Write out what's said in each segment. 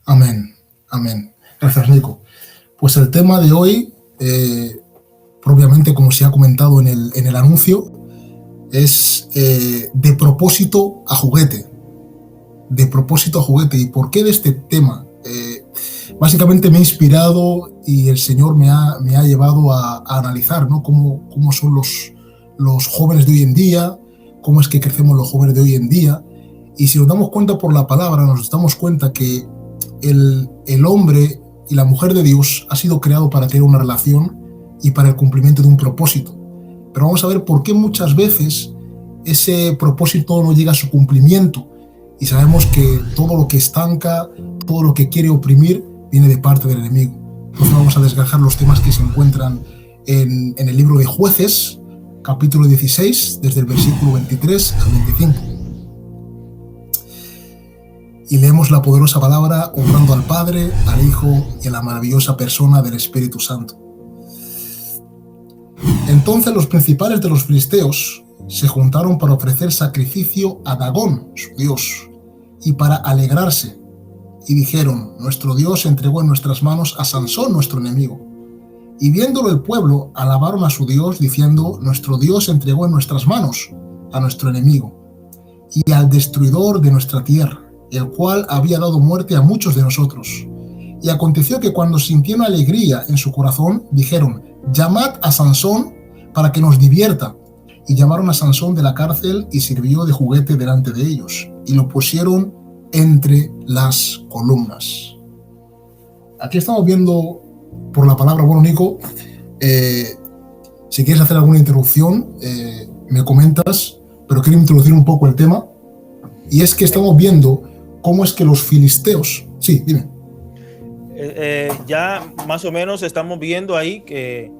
Amén, amén. Gracias, Nico. Pues el tema de hoy, propiamente como se ha comentado en el anuncio, es de propósito a juguete. De propósito a juguete. ¿Y por qué de este tema? Básicamente me ha inspirado y el Señor me ha llevado a analizar, ¿no? Cómo son los jóvenes de hoy en día, cómo es que crecemos los jóvenes de hoy en día. Y si nos damos cuenta por la palabra, nos damos cuenta que el hombre y la mujer de Dios ha sido creado para tener una relación y para el cumplimiento de un propósito. Pero vamos a ver por qué muchas veces ese propósito no llega a su cumplimiento. Y sabemos que todo lo que estanca, todo lo que quiere oprimir, viene de parte del enemigo. Entonces vamos a desgajar los temas que se encuentran en el libro de Jueces, capítulo 16, desde el versículo 23 al 25. Y leemos la poderosa palabra honrando al Padre, al Hijo y a la maravillosa persona del Espíritu Santo. Entonces los principales de los filisteos se juntaron para ofrecer sacrificio a Dagón, su dios, y para alegrarse. Y dijeron: nuestro Dios entregó en nuestras manos a Sansón, nuestro enemigo. Y viéndolo el pueblo, alabaron a su Dios, diciendo: nuestro Dios entregó en nuestras manos a nuestro enemigo y al destruidor de nuestra tierra, el cual había dado muerte a muchos de nosotros. Y aconteció que cuando sintieron alegría en su corazón, dijeron: llamad a Sansón para que nos divierta. Y llamaron a Sansón de la cárcel y sirvió de juguete delante de ellos, y lo pusieron entre las columnas. Aquí estamos viendo por la palabra. Bueno, Nico, si quieres hacer alguna interrupción, me comentas, pero quiero introducir un poco el tema. Y es que estamos viendo cómo es que los filisteos... Sí, dime. Ya más o menos estamos viendo ahí que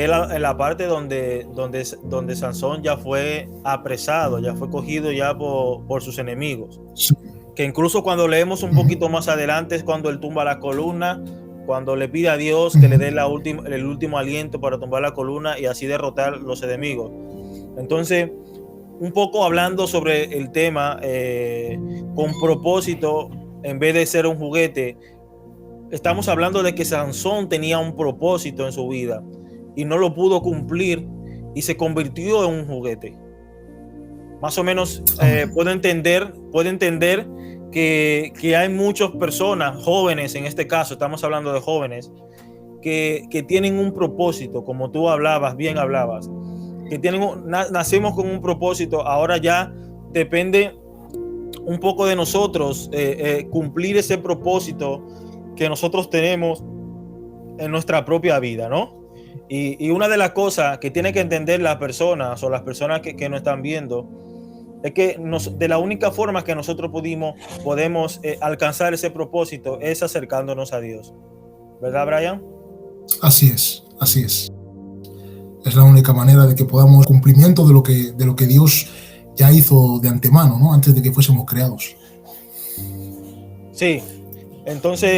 es la parte donde Sansón ya fue apresado, ya fue cogido ya por sus enemigos. Sí. Que incluso cuando leemos un poquito más adelante es cuando él tumba la columna, cuando le pide a Dios que le dé el último aliento para tumbar la columna y así derrotar los enemigos. Entonces, un poco hablando sobre el tema, con propósito en vez de ser un juguete, estamos hablando de que Sansón tenía un propósito en su vida y no lo pudo cumplir y se convirtió en un juguete. Más o menos puedo entender que hay muchas personas, jóvenes en este caso, estamos hablando de jóvenes, que tienen un propósito, como tú bien hablabas, que nacemos con un propósito. Ahora ya depende un poco de nosotros cumplir ese propósito que nosotros tenemos en nuestra propia vida, ¿no? Y una de las cosas que tienen que entender las personas o las personas que nos están viendo es que de la única forma que nosotros podemos alcanzar ese propósito es acercándonos a Dios. ¿Verdad, Brian? Así es, así es. Es la única manera de que podamos cumplimiento de lo que Dios ya hizo de antemano, ¿no? Antes de que fuésemos creados. Sí. Entonces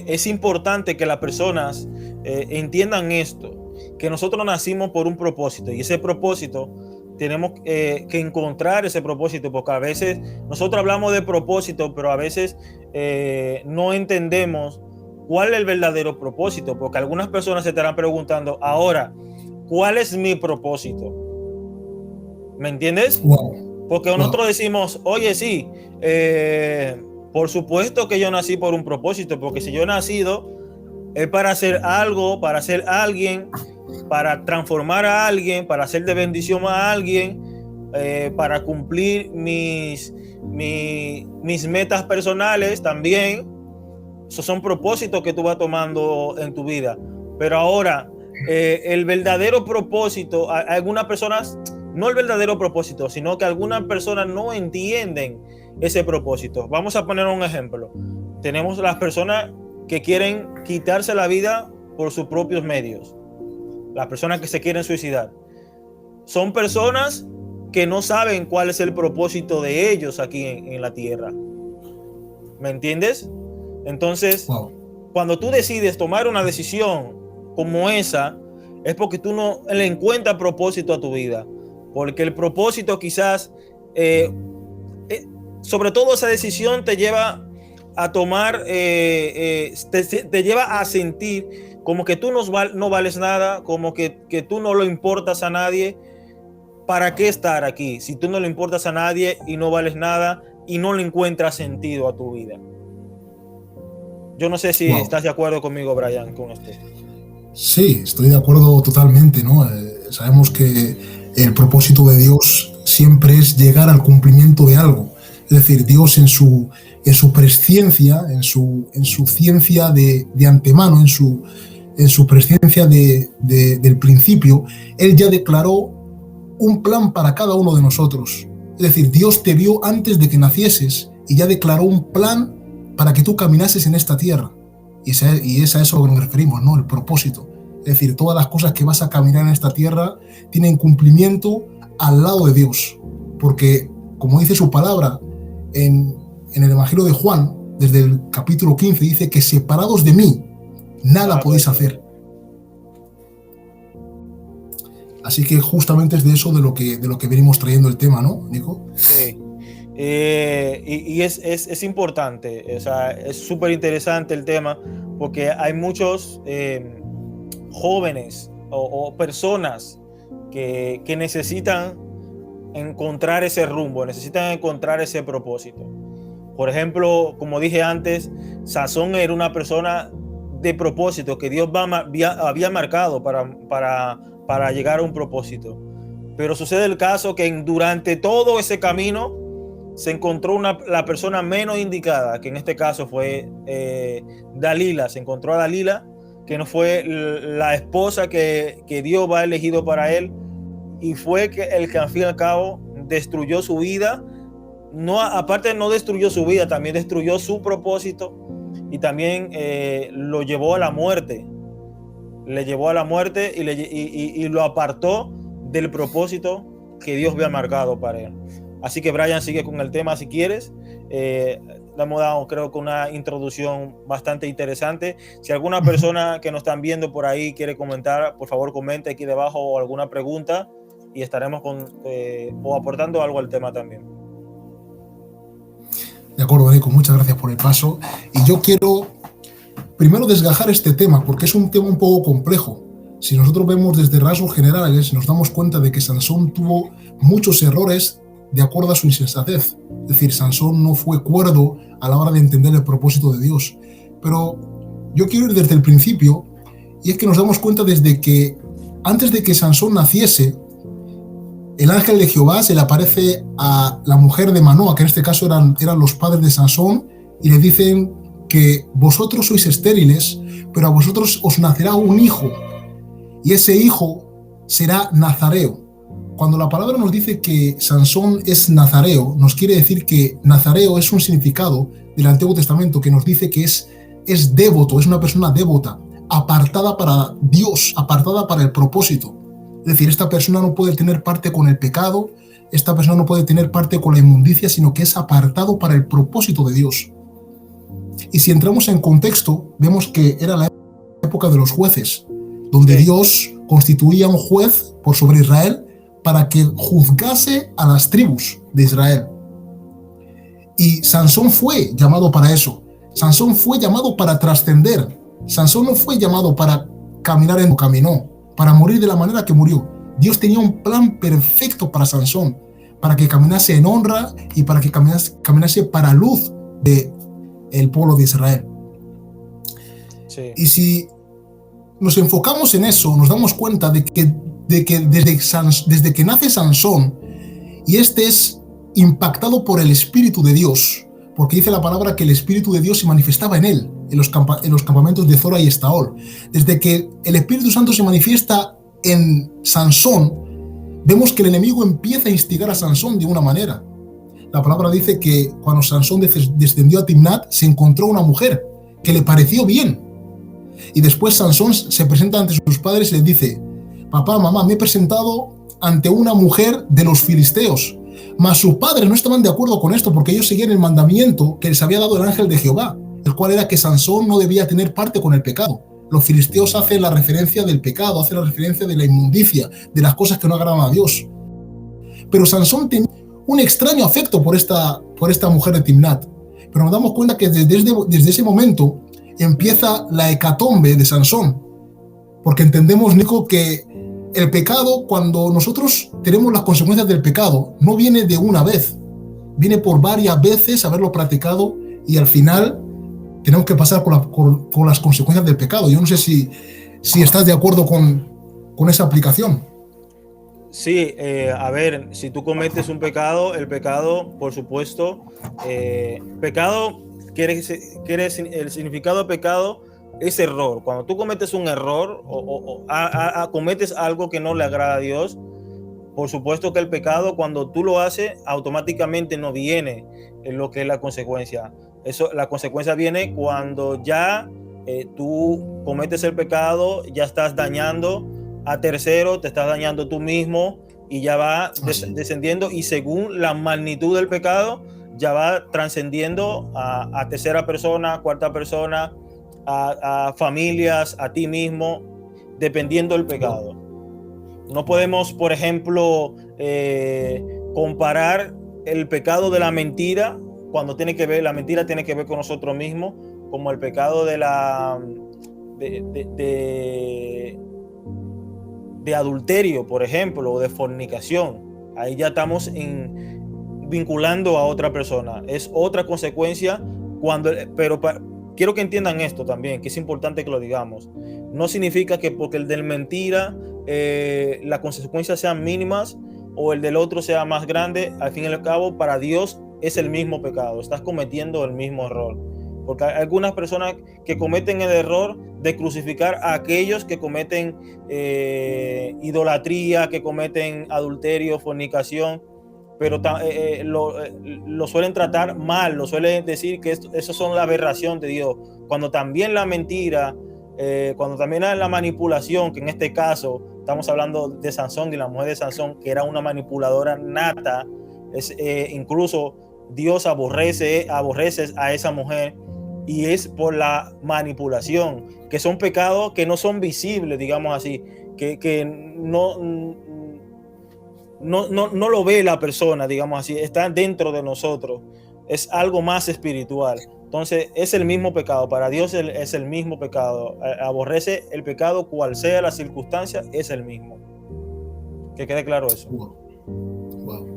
es importante que las personas entiendan esto, que nosotros nacimos por un propósito y ese propósito tenemos que encontrar ese propósito, porque a veces nosotros hablamos de propósito, pero a veces no entendemos cuál es el verdadero propósito, porque algunas personas se estarán preguntando ahora, ¿cuál es mi propósito? ¿Me entiendes? Wow. Porque nosotros decimos, oye, sí, por supuesto que yo nací por un propósito, porque si yo he nacido es para hacer algo, para ser alguien, para transformar a alguien, para hacer de bendición a alguien, para cumplir mis metas personales también. Esos son propósitos que tú vas tomando en tu vida. Pero ahora, el verdadero propósito, algunas personas, no el verdadero propósito, sino que algunas personas no entienden ese propósito. Vamos a poner un ejemplo. Tenemos las personas que quieren quitarse la vida por sus propios medios. Las personas que se quieren suicidar. Son personas que no saben cuál es el propósito de ellos aquí en la tierra. ¿Me entiendes? Entonces, cuando tú decides tomar una decisión como esa, es porque tú no le encuentras propósito a tu vida. Porque el propósito quizás, sobre todo esa decisión te lleva a tomar, te lleva a sentir como que tú no vales nada, como que tú no lo importas a nadie. ¿Para qué estar aquí si tú no le importas a nadie y no vales nada y no le encuentras sentido a tu vida? Yo no sé si estás de acuerdo conmigo, Brian, con esto. Sí, estoy de acuerdo totalmente, ¿no? Sabemos que el propósito de Dios siempre es llegar al cumplimiento de algo. Es decir, Dios en su presciencia, en su ciencia de antemano, en su presciencia del principio, Él ya declaró un plan para cada uno de nosotros. Es decir, Dios te vio antes de que nacieses y ya declaró un plan para que tú caminases en esta tierra. Y es a eso a lo que nos referimos, ¿no? El propósito. Es decir, todas las cosas que vas a caminar en esta tierra tienen cumplimiento al lado de Dios. Porque, como dice su palabra en el Evangelio de Juan, desde el capítulo 15, dice que separados de mí, nada podéis hacer. Así que justamente es de eso de lo que venimos trayendo el tema, ¿no, Nico? Sí. Y es importante, o sea, es súper interesante el tema, porque hay muchos jóvenes o personas que necesitan encontrar ese rumbo, necesitan encontrar ese propósito. Por ejemplo, como dije antes, Sansón era una persona de propósito que Dios había marcado para llegar a un propósito. Pero sucede el caso que durante todo ese camino se encontró la persona menos indicada, que en este caso fue Dalila. Se encontró a Dalila, que no fue la esposa que Dios ha elegido para él, y fue el que al fin y al cabo destruyó su vida. No, aparte no destruyó su vida, también destruyó su propósito, y también lo llevó a la muerte. Le llevó a la muerte y lo apartó del propósito que Dios había marcado para él. Así que Brian, sigue con el tema si quieres. Le hemos dado, creo que, una introducción bastante interesante. Si alguna persona que nos están viendo por ahí quiere comentar, por favor comente aquí debajo o alguna pregunta, y estaremos o aportando algo al tema también. De acuerdo, Nico, muchas gracias por el paso. Y yo quiero primero desgajar este tema, porque es un tema un poco complejo. Si nosotros vemos desde rasgos generales, nos damos cuenta de que Sansón tuvo muchos errores de acuerdo a su insensatez. Es decir, Sansón no fue cuerdo a la hora de entender el propósito de Dios. Pero yo quiero ir desde el principio, y es que nos damos cuenta desde que antes de que Sansón naciese, el ángel de Jehová se le aparece a la mujer de Manoa, que en este caso eran los padres de Sansón, y le dicen que vosotros sois estériles, pero a vosotros os nacerá un hijo, y ese hijo será nazareo. Cuando la palabra nos dice que Sansón es nazareo, nos quiere decir que nazareo es un significado del Antiguo Testamento que nos dice que es devoto, es una persona devota, apartada para Dios, apartada para el propósito. Es decir, esta persona no puede tener parte con el pecado, esta persona no puede tener parte con la inmundicia, sino que es apartado para el propósito de Dios. Y si entramos en contexto, vemos que era la época de los jueces, donde Dios constituía un juez por sobre Israel para que juzgase a las tribus de Israel. Y Sansón fue llamado para eso. Sansón fue llamado para trascender. Sansón no fue llamado para caminar en lo que caminó, para morir de la manera que murió. Dios tenía un plan perfecto para Sansón, para que caminase en honra y para que caminase para luz del pueblo de Israel. Sí. Y si nos enfocamos en eso, nos damos cuenta de que desde que nace Sansón, y este es impactado por el Espíritu de Dios, porque dice la palabra que el Espíritu de Dios se manifestaba en él, en los campamentos de Zora y Estaol. Desde que el Espíritu Santo se manifiesta en Sansón, vemos que el enemigo empieza a instigar a Sansón de una manera. La palabra dice que cuando Sansón descendió a Timnat, se encontró una mujer que le pareció bien. Y después Sansón se presenta ante sus padres y les dice: papá, mamá, me he presentado ante una mujer de los filisteos. Mas sus padres no estaban de acuerdo con esto, porque ellos seguían el mandamiento que les había dado el ángel de Jehová, el cual era que Sansón no debía tener parte con el pecado. Los filisteos hacen la referencia del pecado, hacen la referencia de la inmundicia, de las cosas que no agradan a Dios. Pero Sansón tenía un extraño afecto por esta mujer de Timnat. Pero nos damos cuenta que desde ese momento empieza la hecatombe de Sansón, porque entendemos, Nico, que el pecado, cuando nosotros tenemos las consecuencias del pecado, no viene de una vez, viene por varias veces haberlo practicado y al final tenemos que pasar con las consecuencias del pecado. Yo no sé si estás de acuerdo con esa aplicación. Sí, a ver, si tú cometes un pecado, el pecado, por supuesto, pecado el significado de pecado es error. Cuando tú cometes un error o cometes algo que no le agrada a Dios, por supuesto que el pecado, cuando tú lo haces, automáticamente no viene en lo que es la consecuencia. La consecuencia viene cuando ya tú cometes el pecado, ya estás dañando a terceros, te estás dañando tú mismo y ya va descendiendo, y según la magnitud del pecado ya va trascendiendo a tercera persona, cuarta persona, a familias, a ti mismo, dependiendo del pecado. No podemos, por ejemplo, comparar el pecado de la mentira, cuando la mentira tiene que ver con nosotros mismos, como el pecado de adulterio, por ejemplo, o de fornicación. Ahí ya estamos vinculando a otra persona. Es otra consecuencia pero quiero que entiendan esto también, que es importante que lo digamos. No significa que porque el del mentira las consecuencias sean mínimas o el del otro sea más grande. Al fin y al cabo, para Dios es el mismo pecado. Estás cometiendo el mismo error. Porque hay algunas personas que cometen el error de crucificar a aquellos que cometen idolatría, que cometen adulterio, fornicación, pero lo suelen tratar mal, lo suelen decir que eso son la aberración de Dios. Cuando también la mentira, cuando también la manipulación, que en este caso estamos hablando de Sansón y la mujer de Sansón, que era una manipuladora nata, incluso Dios aborrece a esa mujer, y es por la manipulación, que son pecados que no son visibles, digamos así, que no lo ve la persona, digamos así, está dentro de nosotros, es algo más espiritual. Entonces es el mismo pecado, para Dios es el mismo pecado, aborrece el pecado cual sea la circunstancia, es el mismo. Que quede claro eso. Wow.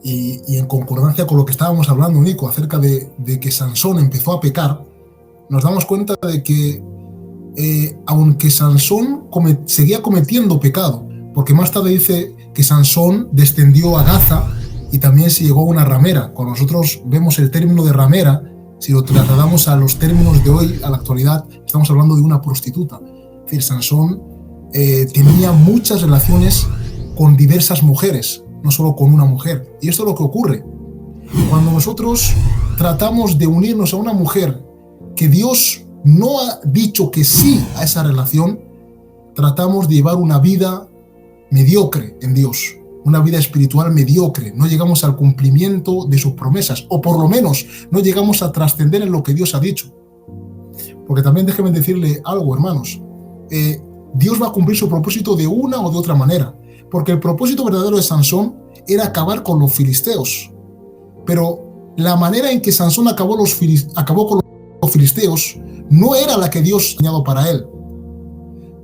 Y en concordancia con lo que estábamos hablando, Nico, acerca de que Sansón empezó a pecar, nos damos cuenta de que aunque Sansón seguía cometiendo pecado, porque más tarde dice que Sansón descendió a Gaza y también se llegó a una ramera. Cuando nosotros vemos el término de ramera, si lo trasladamos a los términos de hoy, a la actualidad, estamos hablando de una prostituta. Es decir, Sansón tenía muchas relaciones con diversas mujeres, no solo con una mujer. Y esto es lo que ocurre. Cuando nosotros tratamos de unirnos a una mujer que Dios no ha dicho que sí a esa relación, tratamos de llevar una vida mediocre en Dios, una vida espiritual mediocre. No llegamos al cumplimiento de sus promesas, o por lo menos no llegamos a trascender en lo que Dios ha dicho. Porque también déjenme decirle algo, hermanos. Dios va a cumplir su propósito de una o de otra manera, porque el propósito verdadero de Sansón era acabar con los filisteos. Pero la manera en que Sansón acabó con los filisteos no era la que Dios ha diseñado para él.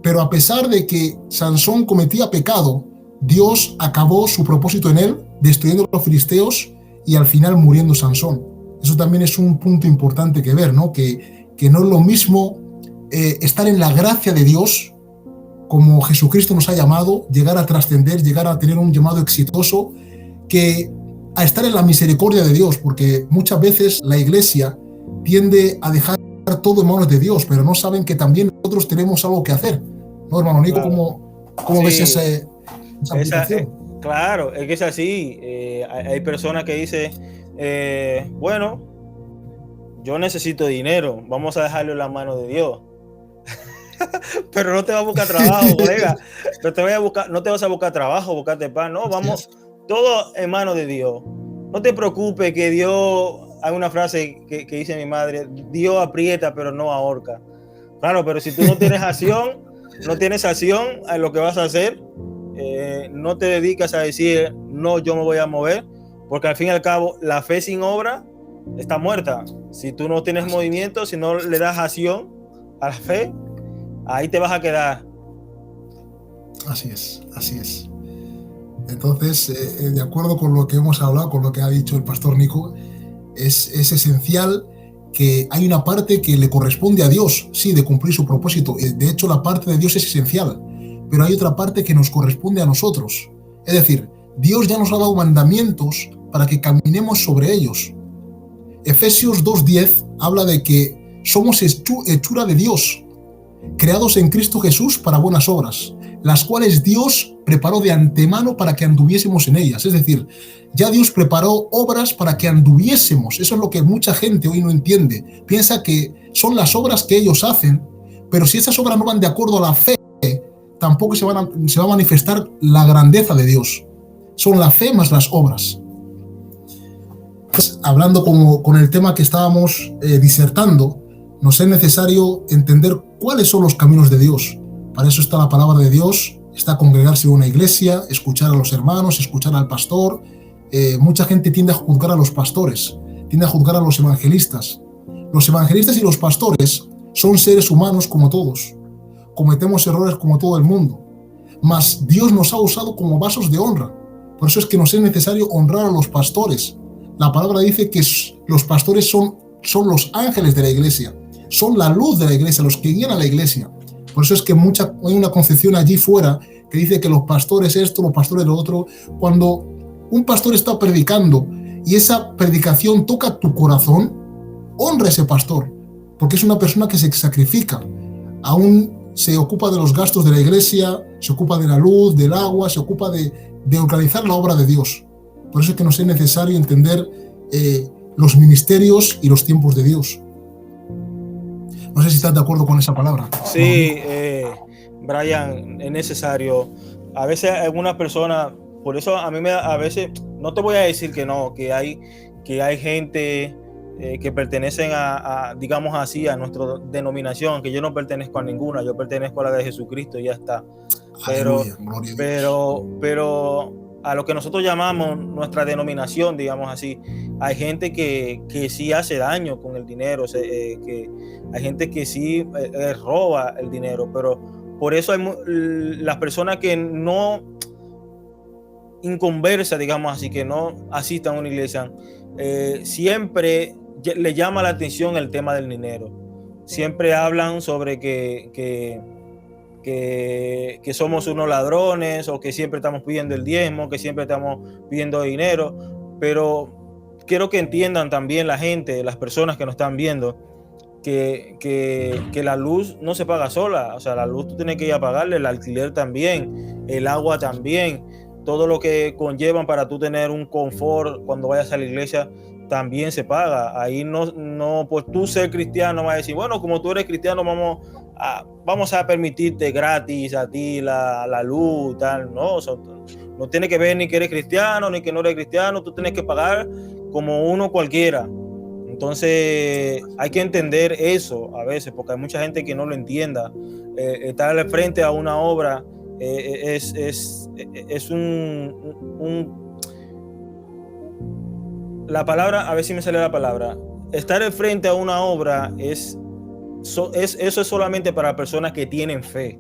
Pero a pesar de que Sansón cometía pecado, Dios acabó su propósito en él, destruyendo a los filisteos y al final muriendo Sansón. Eso también es un punto importante que ver, ¿no? Que no es lo mismo estar en la gracia de Dios, como Jesucristo nos ha llamado, llegar a trascender, llegar a tener un llamado exitoso, que a estar en la misericordia de Dios, porque muchas veces la iglesia tiende a dejar todo en manos de Dios, pero no saben que también nosotros tenemos algo que hacer. ¿No, hermano Nico? Claro. ¿Cómo ves esa aplicación? Claro, es que es así. Hay personas que dicen, bueno, yo necesito dinero, vamos a dejarlo en la mano de Dios. Pero no te vas a buscar trabajo, colega. No te vas a buscar trabajo, buscarte pan. No, vamos, todo en manos de Dios. No te preocupes que Dios, hay una frase que dice mi madre, Dios aprieta pero no ahorca. Claro, pero si tú no tienes acción, a lo que vas a hacer, no te dedicas a decir, no, yo me voy a mover, porque al fin y al cabo, la fe sin obra está muerta. Si tú no tienes movimiento, si no le das acción a la fe, ahí te vas a quedar. Así es, así es. Entonces, de acuerdo con lo que hemos hablado, con lo que ha dicho el pastor Nico, es esencial que hay una parte que le corresponde a Dios, sí, de cumplir su propósito. De hecho, la parte de Dios es esencial, pero hay otra parte que nos corresponde a nosotros. Es decir, Dios ya nos ha dado mandamientos para que caminemos sobre ellos. Efesios 2:10 habla de que somos hechura de Dios, creados en Cristo Jesús para buenas obras, las cuales Dios preparó de antemano para que anduviésemos en ellas. Es decir, ya Dios preparó obras para que anduviésemos. Eso es lo que mucha gente hoy no entiende. Piensa que son las obras que ellos hacen, pero si esas obras no van de acuerdo a la fe, tampoco se va a manifestar la grandeza de Dios. Son la fe más las obras. Pues, hablando con el tema que estábamos disertando, nos es necesario entender cuáles son los caminos de Dios. Para eso está la palabra de Dios, está congregarse en una iglesia, escuchar a los hermanos, escuchar al pastor. Mucha gente tiende a juzgar a los pastores, tiende a juzgar a los evangelistas. Los evangelistas y los pastores son seres humanos como todos. Cometemos errores como todo el mundo. Mas Dios nos ha usado como vasos de honra. Por eso es que nos es necesario honrar a los pastores. La palabra dice que los pastores son los ángeles de la iglesia, son la luz de la iglesia, los que guían a la iglesia. Por eso es que hay una concepción allí fuera que dice que los pastores esto, los pastores lo otro. Cuando un pastor está predicando y esa predicación toca tu corazón, honra a ese pastor, porque es una persona que se sacrifica, aún se ocupa de los gastos de la iglesia, se ocupa de la luz, del agua, se ocupa de organizar la obra de Dios. Por eso es que nos es necesario entender los ministerios y los tiempos de Dios. No sé si estás de acuerdo con esa palabra. Sí, Brian, es necesario. A veces algunas personas, por eso a mí a veces, no te voy a decir que no, que hay gente que pertenecen digamos así, a nuestra denominación, que yo no pertenezco a ninguna, yo pertenezco a la de Jesucristo y ya está. Pero a lo que nosotros llamamos nuestra denominación, digamos así, hay gente que sí hace daño con el dinero, que hay gente que sí roba el dinero, pero por eso hay las personas que no inconversa, digamos así, que no asistan a una iglesia, siempre le llama la atención el tema del dinero. Siempre hablan sobre que somos unos ladrones, o que siempre estamos pidiendo el diezmo, que siempre estamos pidiendo dinero. Pero quiero que entiendan también la gente, las personas que nos están viendo, que la luz no se paga sola. O sea, la luz tú tienes que ir a pagarle, el alquiler también, el agua también, todo lo que conllevan para tú tener un confort cuando vayas a la iglesia también se paga. Ahí no pues tú ser cristiano vas a decir, bueno, como tú eres cristiano vamos a permitirte gratis a ti la luz y tal. No, no tiene que ver ni que eres cristiano ni que no eres cristiano, tú tienes que pagar como uno cualquiera. Entonces hay que entender eso a veces, porque hay mucha gente que no lo entienda. Estar al frente a una obra es la palabra, a ver si me sale la palabra. Estar al frente a una obra eso es solamente para personas que tienen fe.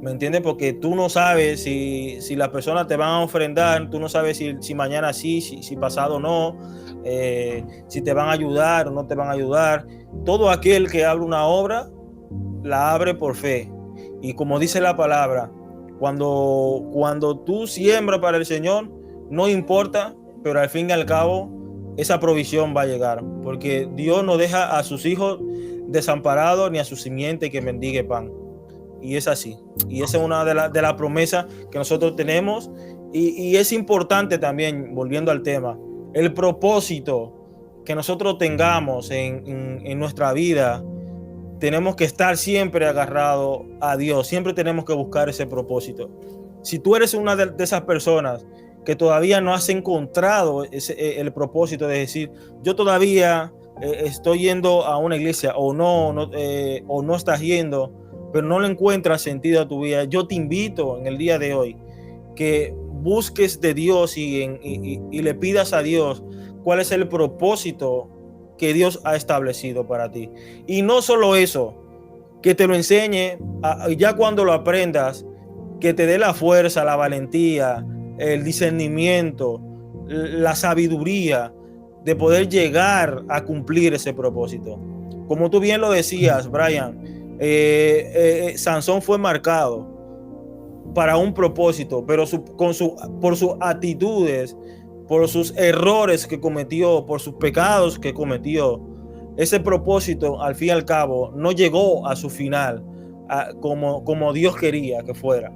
¿Me entiendes? Porque tú no sabes si las personas te van a ofrendar, tú no sabes si mañana sí, si pasado no, si te van a ayudar o no te van a ayudar. Todo aquel que abre una obra, la abre por fe. Y como dice la palabra, cuando tú siembras para el Señor, no importa, pero al fin y al cabo, esa provisión va a llegar. Porque Dios no deja a sus hijos desamparados ni a su simiente que mendigue pan. Y es así. Y esa es una de las promesas que nosotros tenemos. Y es importante también, volviendo al tema, el propósito que nosotros tengamos en nuestra vida. Tenemos que estar siempre agarrados a Dios. Siempre tenemos que buscar ese propósito. Si tú eres una de esas personas que todavía no has encontrado el propósito de decir, yo todavía estoy yendo a una iglesia o no estás yendo, pero no le encuentras sentido a tu vida, yo te invito en el día de hoy que busques de Dios y le pidas a Dios cuál es el propósito que Dios ha establecido para ti. Y no solo eso, que te lo enseñe, ya cuando lo aprendas, que te dé la fuerza, la valentía, el discernimiento, la sabiduría de poder llegar a cumplir ese propósito. Como tú bien lo decías, Brian, Sansón fue marcado para un propósito, pero por sus actitudes, por sus errores que cometió, por sus pecados que cometió, ese propósito al fin y al cabo no llegó a su final como Dios quería que fuera.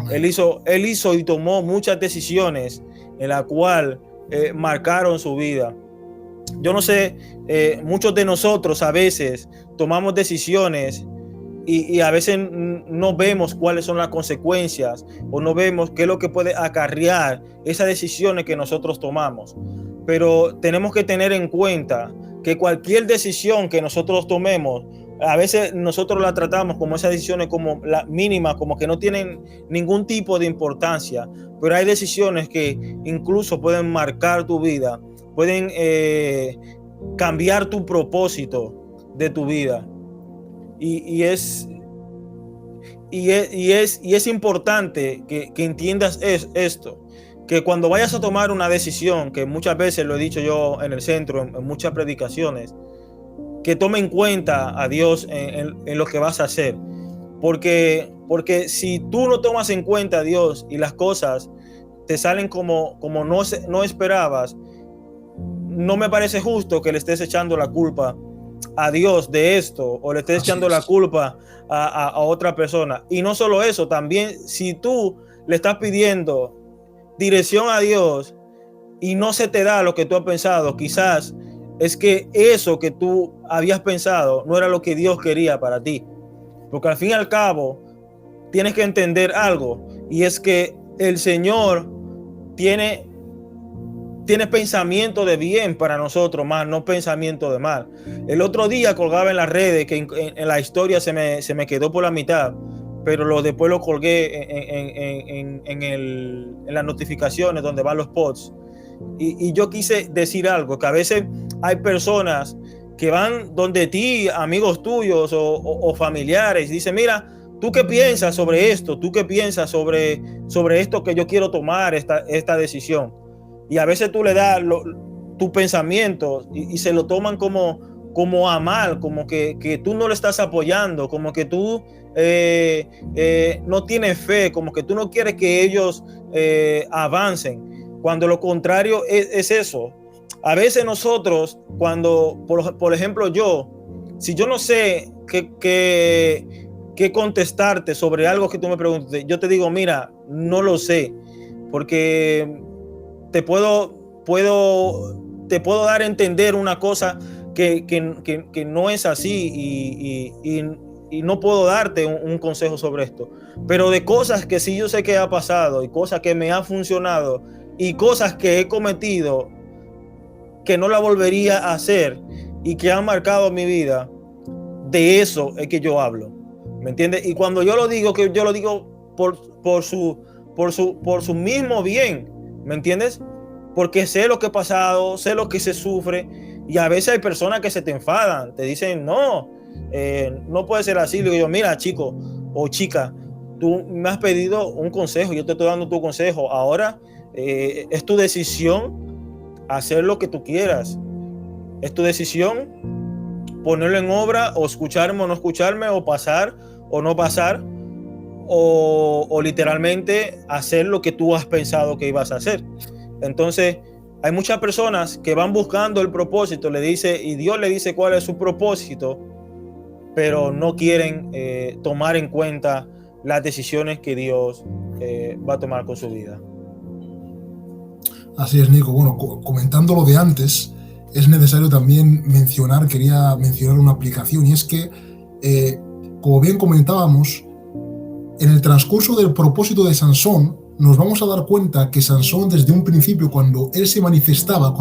Él hizo y tomó muchas decisiones en las cuales marcaron su vida. Yo no sé, muchos de nosotros a veces tomamos decisiones y a veces no vemos cuáles son las consecuencias o no vemos qué es lo que puede acarrear esas decisiones que nosotros tomamos. Pero tenemos que tener en cuenta que cualquier decisión que nosotros tomemos, a veces nosotros la tratamos como esas decisiones como la mínima, como que no tienen ningún tipo de importancia, pero hay decisiones que incluso pueden marcar tu vida, pueden cambiar tu propósito de tu vida. Y es importante que entiendas esto, que cuando vayas a tomar una decisión, que muchas veces lo he dicho yo en el centro, en muchas predicaciones, que tome en cuenta a Dios en lo que vas a hacer. Porque si tú no tomas en cuenta a Dios y las cosas te salen como no esperabas, no me parece justo que le estés echando la culpa a Dios de esto, o le estés echando la culpa a otra persona. Y no solo eso, también si tú le estás pidiendo dirección a Dios y no se te da lo que tú has pensado, quizás es que eso que tú habías pensado no era lo que Dios quería para ti. Porque al fin y al cabo tienes que entender algo, y es que el Señor tiene pensamiento de bien para nosotros, más no pensamiento de mal. El otro día colgaba en las redes, que en la historia se me quedó por la mitad, pero después lo colgué en las notificaciones donde van los posts. Y yo quise decir algo, que a veces hay personas que van donde ti, amigos tuyos o familiares, y dicen: mira, ¿tú qué piensas sobre esto? ¿Tú qué piensas sobre esto que yo quiero tomar, esta decisión? Y a veces tú le das tu pensamiento y se lo toman como a mal, como que tú no le estás apoyando, como que tú no tienes fe, como que tú no quieres que ellos avancen, cuando lo contrario es eso. A veces nosotros, cuando, por ejemplo, si yo no sé qué contestarte sobre algo que tú me preguntes, yo te digo: mira, no lo sé, porque te puedo dar a entender una cosa que no es así, y no puedo darte un consejo sobre esto, pero de cosas que sí yo sé que ha pasado, y cosas que me han funcionado, y cosas que he cometido que no la volvería a hacer y que han marcado mi vida, de eso es que yo hablo, ¿me entiendes? Y cuando yo lo digo, que yo lo digo por su mismo bien, ¿me entiendes? Porque sé lo que he pasado, sé lo que se sufre, y a veces hay personas que se te enfadan, te dicen: no puede ser así. Le digo yo: mira, chico o chica, tú me has pedido un consejo, yo te estoy dando tu consejo, ahora es tu decisión hacer lo que tú quieras, es tu decisión ponerlo en obra, o escucharme o no escucharme, o pasar o no pasar, o literalmente hacer lo que tú has pensado que ibas a hacer. Entonces hay muchas personas que van buscando el propósito, y Dios le dice cuál es su propósito, pero no quieren tomar en cuenta las decisiones que Dios va a tomar con su vida. Así es, Nico. Bueno, comentando lo de antes, es necesario también quería mencionar una aplicación, y es que, como bien comentábamos, en el transcurso del propósito de Sansón, nos vamos a dar cuenta que Sansón, desde un principio, cuando se manifestaba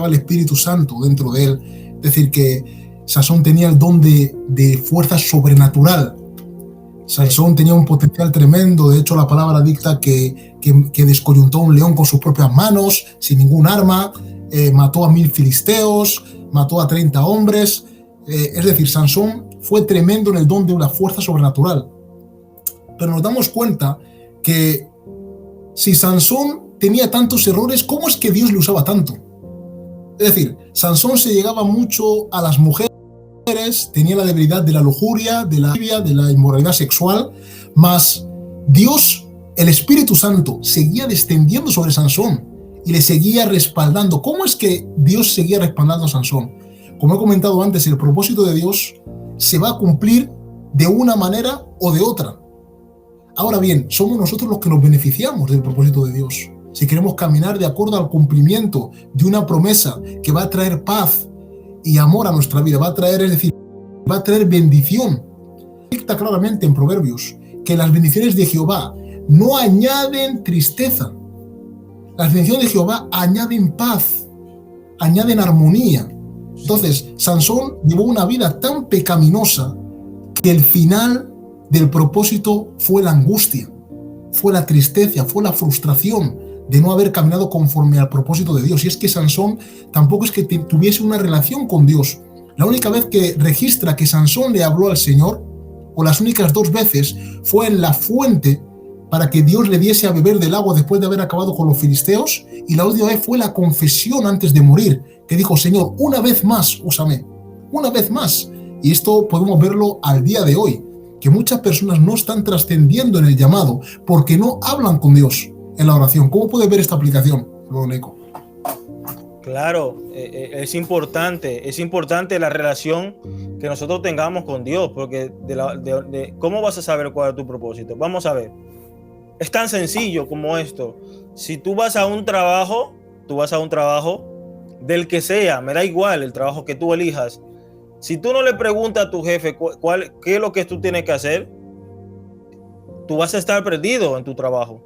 el Espíritu Santo dentro de él, es decir, que Sansón tenía el don de fuerza sobrenatural, Sansón tenía un potencial tremendo. De hecho, la palabra dicta que descoyuntó un león con sus propias manos, sin ningún arma, mató a 1000 filisteos, mató a 30 hombres. Es decir, Sansón fue tremendo en el don de una fuerza sobrenatural. Pero nos damos cuenta que si Sansón tenía tantos errores, ¿cómo es que Dios le usaba tanto? Es decir, Sansón se llegaba mucho a las mujeres, tenía la debilidad de la lujuria, de la inmoralidad sexual, mas Dios, el Espíritu Santo, seguía descendiendo sobre Sansón y le seguía respaldando. ¿Cómo es que Dios seguía respaldando a Sansón? Como he comentado antes, el propósito de Dios se va a cumplir de una manera o de otra. Ahora bien, somos nosotros los que nos beneficiamos del propósito de Dios. Si queremos caminar de acuerdo al cumplimiento de una promesa que va a traer paz y amor a nuestra vida, va a traer bendición. Dicta claramente en Proverbios que las bendiciones de Jehová no añaden tristeza. Las bendiciones de Jehová añaden paz, añaden armonía. Entonces, Sansón llevó una vida tan pecaminosa que el final del propósito fue la angustia, fue la tristeza, fue la frustración de no haber caminado conforme al propósito de Dios. Y es que Sansón tampoco es que tuviese una relación con Dios. La única vez que registra que Sansón le habló al Señor, o las únicas 2 veces, fue en la fuente para que Dios le diese a beber del agua después de haber acabado con los filisteos, y la última vez fue la confesión antes de morir, que dijo: Señor, una vez más úsame, una vez más. Y esto podemos verlo al día de hoy, que muchas personas no están trascendiendo en el llamado porque no hablan con Dios en la oración. ¿Cómo puedes ver esta aplicación, Nico? Claro, es importante la relación que nosotros tengamos con Dios, porque ¿cómo vas a saber cuál es tu propósito? Vamos a ver, es tan sencillo como esto. Si tú vas a un trabajo del que sea, me da igual el trabajo que tú elijas. Si tú no le preguntas a tu jefe qué es lo que tú tienes que hacer, tú vas a estar perdido en tu trabajo.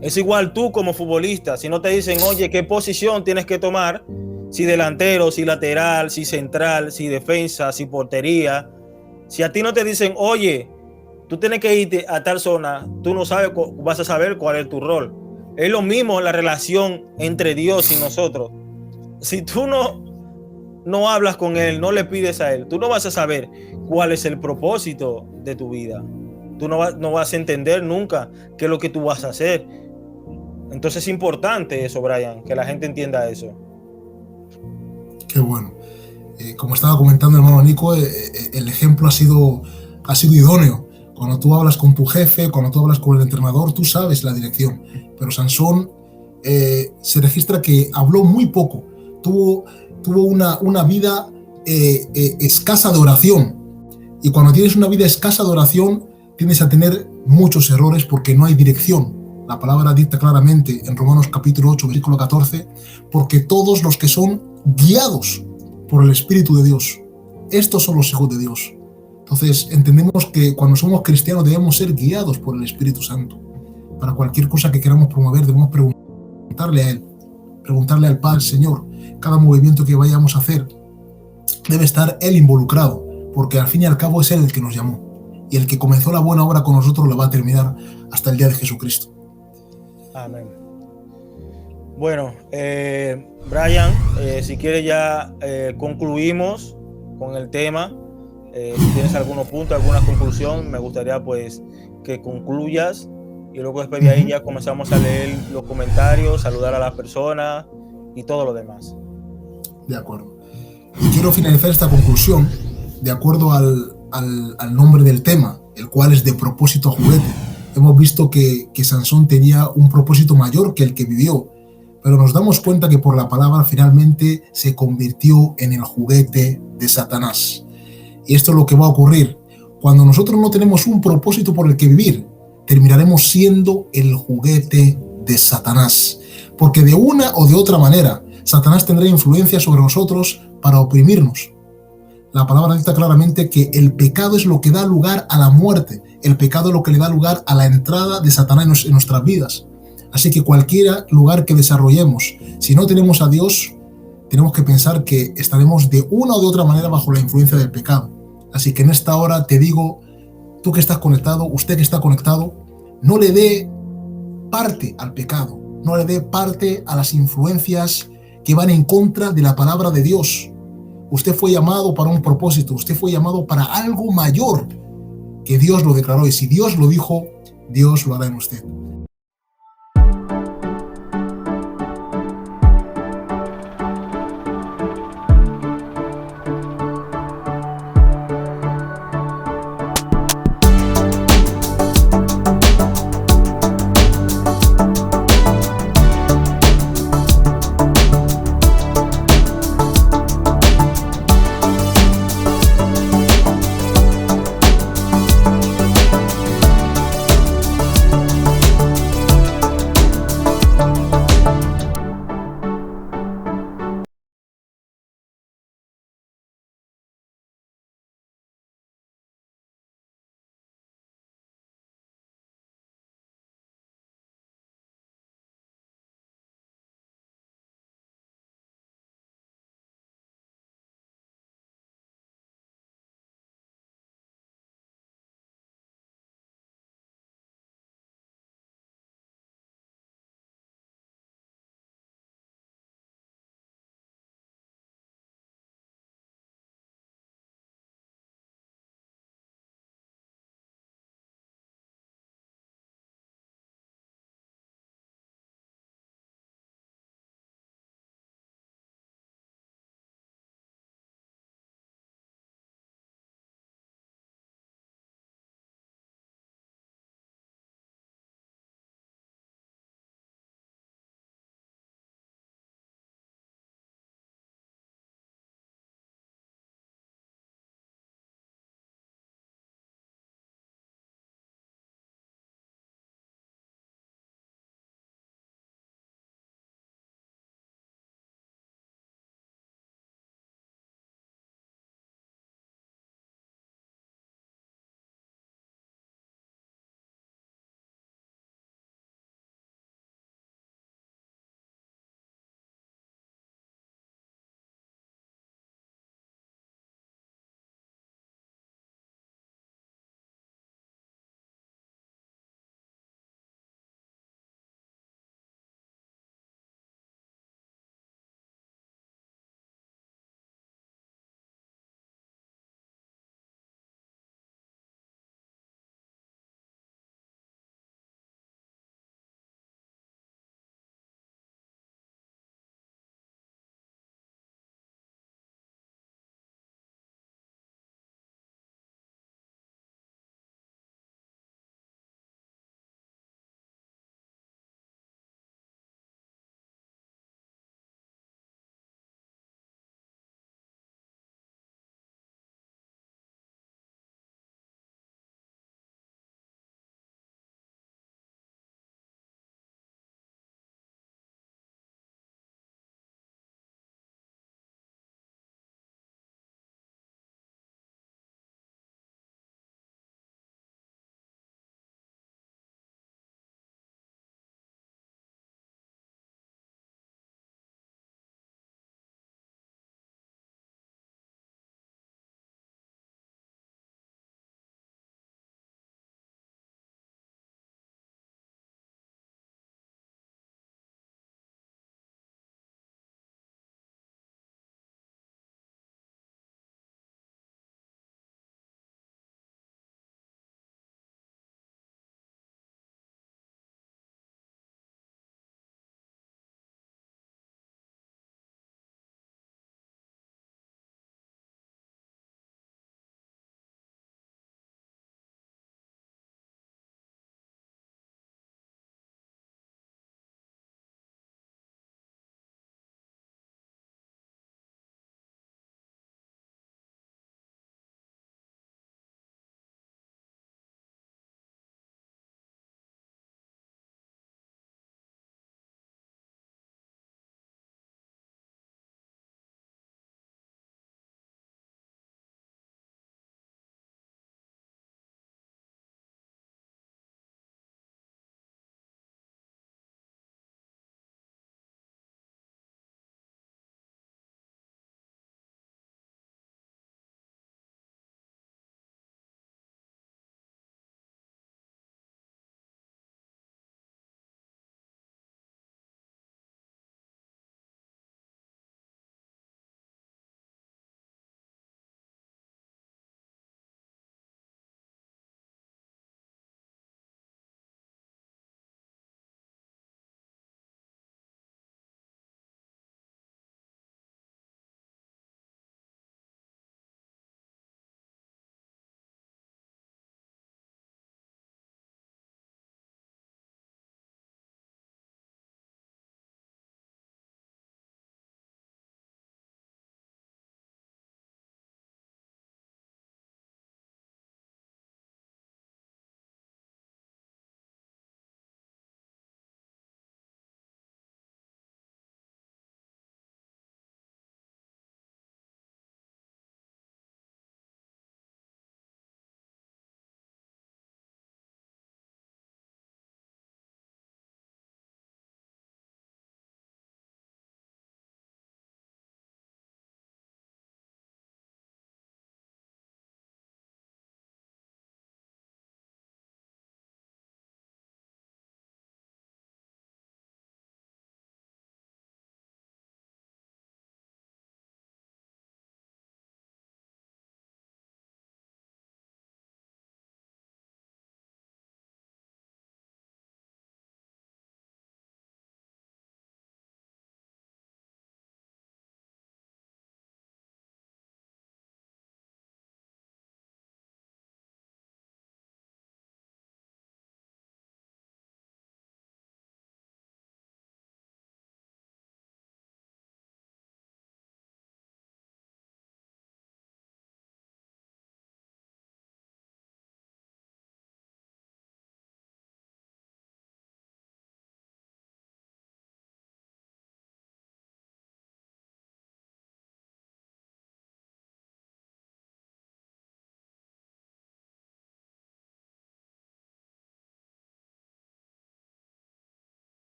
Es igual tú como futbolista, si no te dicen, oye, qué posición tienes que tomar, si delantero, si lateral, si central, si defensa, si portería. Si a ti no te dicen, oye, tú tienes que irte a tal zona, tú no vas a saber cuál es tu rol. Es lo mismo la relación entre Dios y nosotros. Si tú no hablas con Él, no le pides a Él, tú no vas a saber cuál es el propósito de tu vida. Tú no vas a entender nunca qué es lo que tú vas a hacer. Entonces es importante eso, Brian, que la gente entienda eso. Qué bueno. Como estaba comentando el hermano Nico, el ejemplo ha sido idóneo. Cuando tú hablas con tu jefe, cuando tú hablas con el entrenador, tú sabes la dirección. Pero Sansón se registra que habló muy poco. Tuvo una vida escasa de oración. Y cuando tienes una vida escasa de oración, tienes a tener muchos errores porque no hay dirección. La palabra dicta claramente en Romanos capítulo 8, versículo 14, porque todos los que son guiados por el Espíritu de Dios, estos son los hijos de Dios. Entonces entendemos que cuando somos cristianos debemos ser guiados por el Espíritu Santo. Para cualquier cosa que queramos promover debemos preguntarle a Él, preguntarle al Padre: Señor, cada movimiento que vayamos a hacer debe estar Él involucrado, porque al fin y al cabo es Él el que nos llamó. Y el que comenzó la buena obra con nosotros la va a terminar hasta el día de Jesucristo. Amén. Bueno, Brian, si quieres ya concluimos con el tema. Si tienes algunos puntos, alguna conclusión, me gustaría pues que concluyas, y luego después de ahí ya comenzamos a leer los comentarios, saludar a las personas y todo lo demás. De acuerdo. Quiero finalizar esta conclusión de acuerdo al nombre del tema, el cual es de propósito a juguete. Hemos visto que Sansón tenía un propósito mayor que el que vivió, pero nos damos cuenta que por la palabra finalmente se convirtió en el juguete de Satanás. Y esto es lo que va a ocurrir. Cuando nosotros no tenemos un propósito por el que vivir, terminaremos siendo el juguete de Satanás. Porque de una o de otra manera, Satanás tendrá influencia sobre nosotros para oprimirnos. La palabra dice claramente que el pecado es lo que da lugar a la muerte. El pecado es lo que le da lugar a la entrada de Satanás en nuestras vidas. Así que cualquier lugar que desarrollemos, si no tenemos a Dios, tenemos que pensar que estaremos de una o de otra manera bajo la influencia del pecado. Así que en esta hora te digo, tú que estás conectado, usted que está conectado, no le dé parte al pecado, no le dé parte a las influencias que van en contra de la palabra de Dios. Usted fue llamado para un propósito, usted fue llamado para algo mayor que Dios lo declaró, y si Dios lo dijo, Dios lo hará en usted.